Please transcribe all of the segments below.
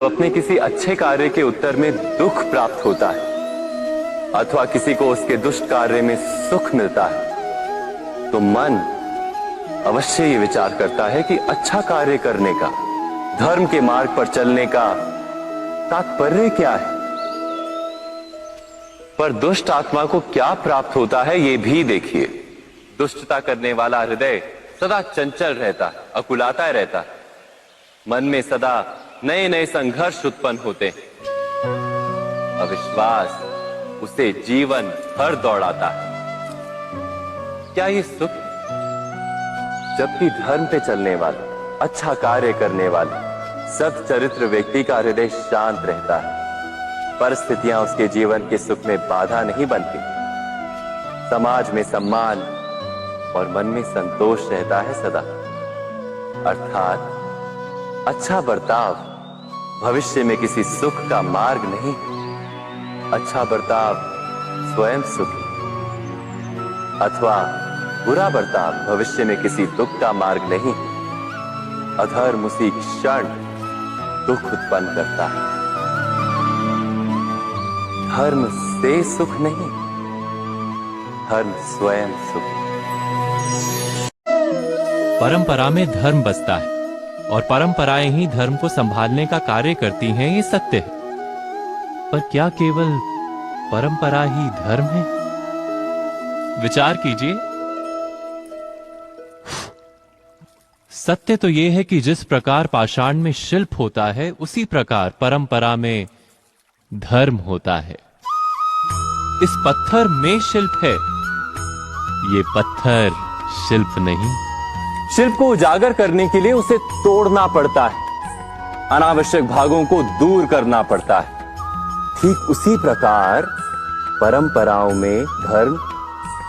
अपने किसी अच्छे कार्य के उत्तर में दुख प्राप्त होता है अथवा किसी को उसके दुष्ट कार्य में सुख मिलता है, तो मन अवश्य ये विचार करता है कि अच्छा कार्य करने का, धर्म के मार्ग पर चलने का तात्पर्य क्या है। पर दुष्ट आत्मा को क्या प्राप्त होता है ये भी देखिए। दुष्टता करने वाला हृदय सदा चंचल रहता है, अकुलाता रहता है। मन में सदा नए नए संघर्ष उत्पन्न होते हैं। अविश्वास उसे जीवन भर दौड़ाता है। क्या ये सुख? जबकि धर्म पे चलने वाले, अच्छा कार्य करने वाले, सत् चरित्र व्यक्ति का हृदय शांत रहता है। परिस्थितियां उसके जीवन के सुख में बाधा नहीं बनती। समाज में सम्मान और मन में संतोष रहता है सदा। अर्थात अच्छा बर्ताव भविष्य में किसी सुख का मार्ग नहीं। अच्छा बर्ताव स्वयं सुखी, अथवा बुरा बर्ताव भविष्य में किसी दुख का मार्ग नहीं। अधर्म उसी क्षण दुख उत्पन्न करता है। धर्म से सुख नहीं, धर्म स्वयं सुख। परंपरा में धर्म बसता है और परंपराएं ही धर्म को संभालने का कार्य करती हैं, ये सत्य है। पर क्या केवल परंपरा ही धर्म है? विचार कीजिए। सत्य तो यह है कि जिस प्रकार पाषाण में शिल्प होता है, उसी प्रकार परंपरा में धर्म होता है। इस पत्थर में शिल्प है, ये पत्थर शिल्प नहीं। शिल्प को उजागर करने के लिए उसे तोड़ना पड़ता है, अनावश्यक भागों को दूर करना पड़ता है। ठीक उसी प्रकार परंपराओं में धर्म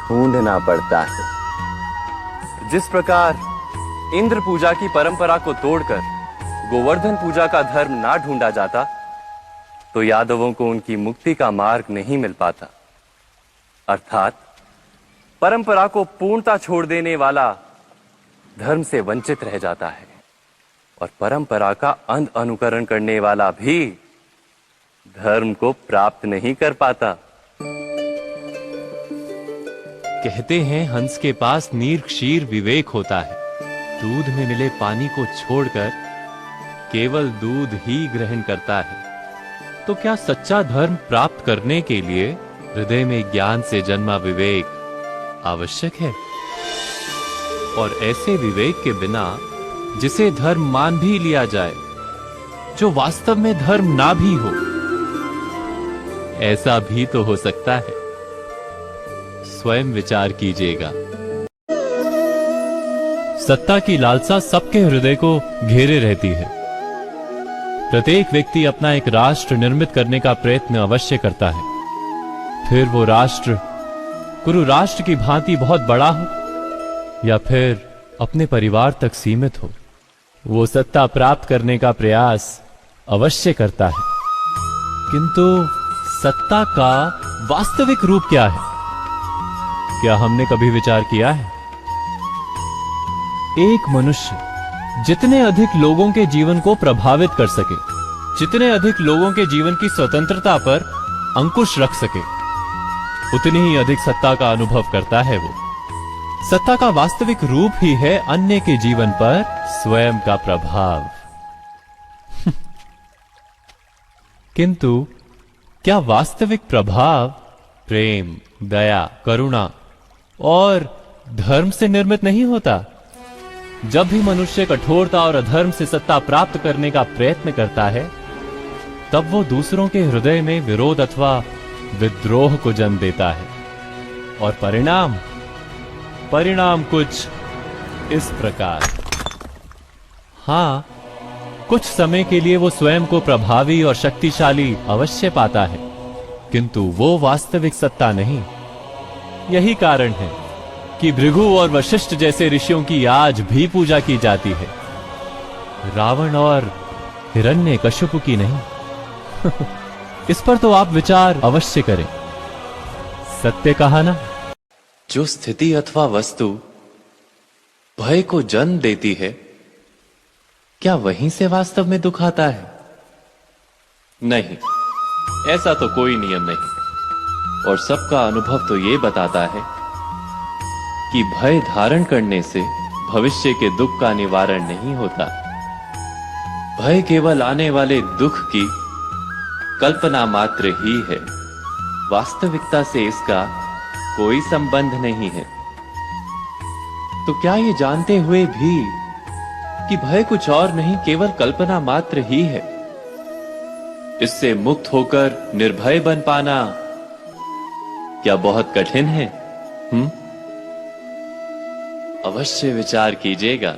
ढूंढना पड़ता है। जिस प्रकार इंद्र पूजा की परंपरा को तोड़कर गोवर्धन पूजा का धर्म ना ढूंढा जाता, तो यादवों को उनकी मुक्ति का मार्ग नहीं मिल पाता। अर्थात परंपरा को पूर्णता छोड़ देने वाला धर्म से वंचित रह जाता है, और परंपरा का अंध अनुकरण करने वाला भी धर्म को प्राप्त नहीं कर पाता। कहते हैं हंस के पास नीर क्षीर विवेक होता है। दूध में मिले पानी को छोड़कर केवल दूध ही ग्रहण करता है। तो क्या सच्चा धर्म प्राप्त करने के लिए हृदय में ज्ञान से जन्मा विवेक आवश्यक है? और ऐसे विवेक के बिना जिसे धर्म मान भी लिया जाए, जो वास्तव में धर्म ना भी हो, ऐसा भी तो हो सकता है। स्वयं विचार कीजिएगा। सत्ता की लालसा सबके हृदय को घेरे रहती है। प्रत्येक व्यक्ति अपना एक राष्ट्र निर्मित करने का प्रयत्न अवश्य करता है। फिर वो राष्ट्र कुरु राष्ट्र की भांति बहुत बड़ा हो या फिर अपने परिवार तक सीमित हो, वो सत्ता प्राप्त करने का प्रयास अवश्य करता है। किंतु सत्ता का वास्तविक रूप क्या है? क्या हमने कभी विचार किया है? एक मनुष्य जितने अधिक लोगों के जीवन को प्रभावित कर सके, जितने अधिक लोगों के जीवन की स्वतंत्रता पर अंकुश रख सके, उतनी ही अधिक सत्ता का अनुभव करता है। वो सत्ता का वास्तविक रूप ही है अन्य के जीवन पर स्वयं का प्रभाव। किंतु क्या वास्तविक प्रभाव प्रेम, दया, करुणा और धर्म से निर्मित नहीं होता? जब भी मनुष्य कठोरता और अधर्म से सत्ता प्राप्त करने का प्रयत्न करता है, तब वो दूसरों के हृदय में विरोध अथवा विद्रोह को जन्म देता है। और परिणाम कुछ इस प्रकार। हां, कुछ समय के लिए वो स्वयं को प्रभावी और शक्तिशाली अवश्य पाता है, किंतु वो वास्तविक सत्ता नहीं। यही कारण है कि भृगु और वशिष्ठ जैसे ऋषियों की आज भी पूजा की जाती है, रावण और हिरण्यकश्यप की नहीं। इस पर तो आप विचार अवश्य करें। सत्य कहा ना, जो स्थिति अथवा वस्तु भय को जन्म देती है, क्या वहीं से वास्तव में दुख आता है? नहीं, ऐसा तो कोई नियम नहीं। और सबका अनुभव तो ये बताता है कि भय धारण करने से भविष्य के दुख का निवारण नहीं होता। भय केवल आने वाले दुख की कल्पना मात्र ही है, वास्तविकता से इसका कोई संबंध नहीं है। तो क्या ये जानते हुए भी कि भय कुछ और नहीं, केवल कल्पना मात्र ही है, इससे मुक्त होकर निर्भय बन पाना क्या बहुत कठिन है? अवश्य विचार कीजिएगा।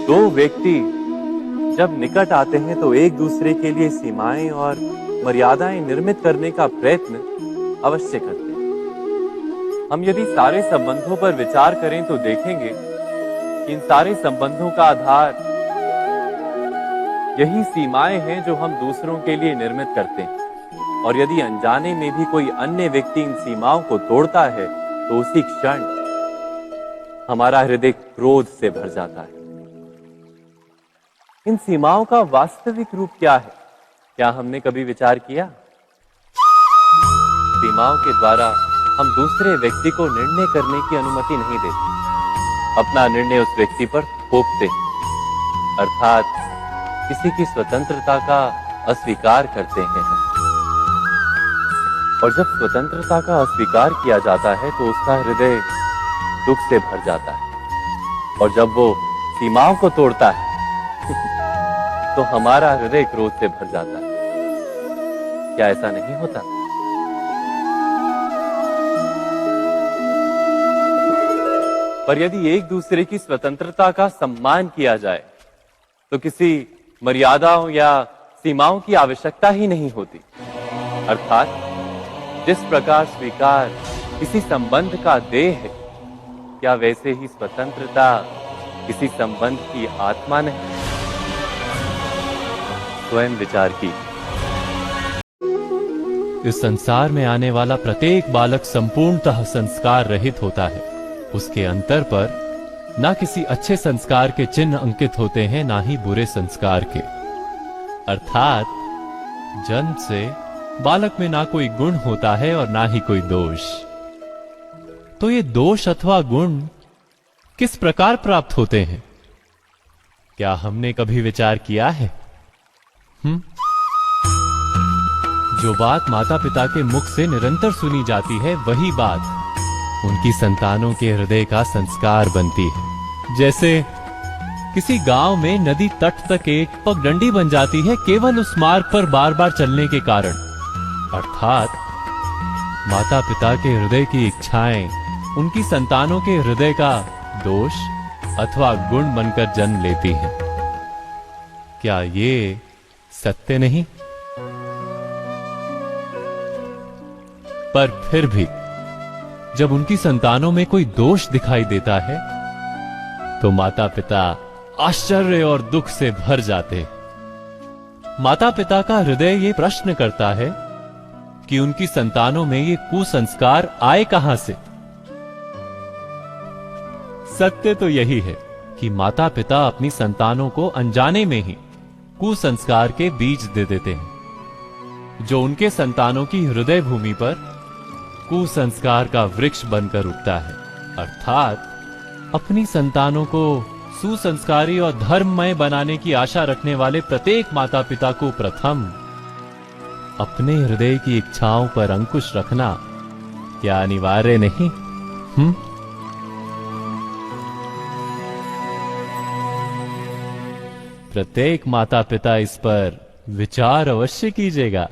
दो व्यक्ति जब निकट आते हैं तो एक दूसरे के लिए सीमाएं और मर्यादाएं निर्मित करने का प्रयत्न अवश्य करते हैं। हम यदि सारे संबंधों पर विचार करें तो देखेंगे कि इन सारे संबंधों का आधार यही सीमाएं हैं जो हम दूसरों के लिए निर्मित करते हैं। और यदि अनजाने में भी कोई अन्य व्यक्ति इन सीमाओं को तोड़ता है तो उसी क्षण हमारा हृदय क्रोध से भर जाता है। इन सीमाओं का वास्तविक रूप क्या है? क्या हमने कभी विचार किया? सीमाओं के द्वारा हम दूसरे व्यक्ति को निर्णय करने की अनुमति नहीं देते, अपना निर्णय उस व्यक्ति पर थोपते हैं, अर्थात किसी की स्वतंत्रता का अस्वीकार करते हैं हम। और जब स्वतंत्रता का अस्वीकार किया जाता है तो उसका हृदय दुख से भर जाता है। और जब वो सीमाओं को तोड़ता है तो हमारा हृदय क्रोध से भर जाता है। क्या ऐसा नहीं होता? पर यदि एक दूसरे की स्वतंत्रता का सम्मान किया जाए तो किसी मर्यादाओं या सीमाओं की आवश्यकता ही नहीं होती। अर्थात जिस प्रकार स्वीकार किसी संबंध का देह है, क्या वैसे ही स्वतंत्रता किसी संबंध की आत्मा नहीं? स्वयं विचार की। इस संसार में आने वाला प्रत्येक बालक संपूर्णतः संस्कार रहित होता है। उसके अंतर पर ना किसी अच्छे संस्कार के चिन्ह अंकित होते हैं, ना ही बुरे संस्कार के। अर्थात जन्म से बालक में ना कोई गुण होता है और ना ही कोई दोष। तो ये दोष अथवा गुण किस प्रकार प्राप्त होते हैं? क्या हमने कभी विचार किया है? जो बात माता पिता के मुख से निरंतर सुनी जाती है, वही बात उनकी संतानों के हृदय का संस्कार बनती है। जैसे किसी गांव में नदी तट तक एक पगडंडी बन जाती है केवल उस मार्ग पर बार बार चलने के कारण। अर्थात माता पिता के हृदय की इच्छाएं उनकी संतानों के हृदय का दोष अथवा गुण बनकर जन्म लेती हैं। क्या ये सत्य नहीं? पर फिर भी जब उनकी संतानों में कोई दोष दिखाई देता है तो माता पिता आश्चर्य और दुख से भर जाते। माता पिता का हृदय ये प्रश्न करता है कि उनकी संतानों में ये कुसंस्कार आए कहां से? सत्य तो यही है कि माता पिता अपनी संतानों को अनजाने में ही कुसंस्कार के बीज दे देते हैं, जो उनके संतानों की हृदय भूमि पर कुसंस्कार का वृक्ष बनकर उगता है। अर्थात अपनी संतानों को सुसंस्कारी और धर्ममय बनाने की आशा रखने वाले प्रत्येक माता पिता को प्रथम अपने हृदय की इच्छाओं पर अंकुश रखना क्या अनिवार्य नहीं? प्रत्येक माता पिता इस पर विचार अवश्य कीजिएगा।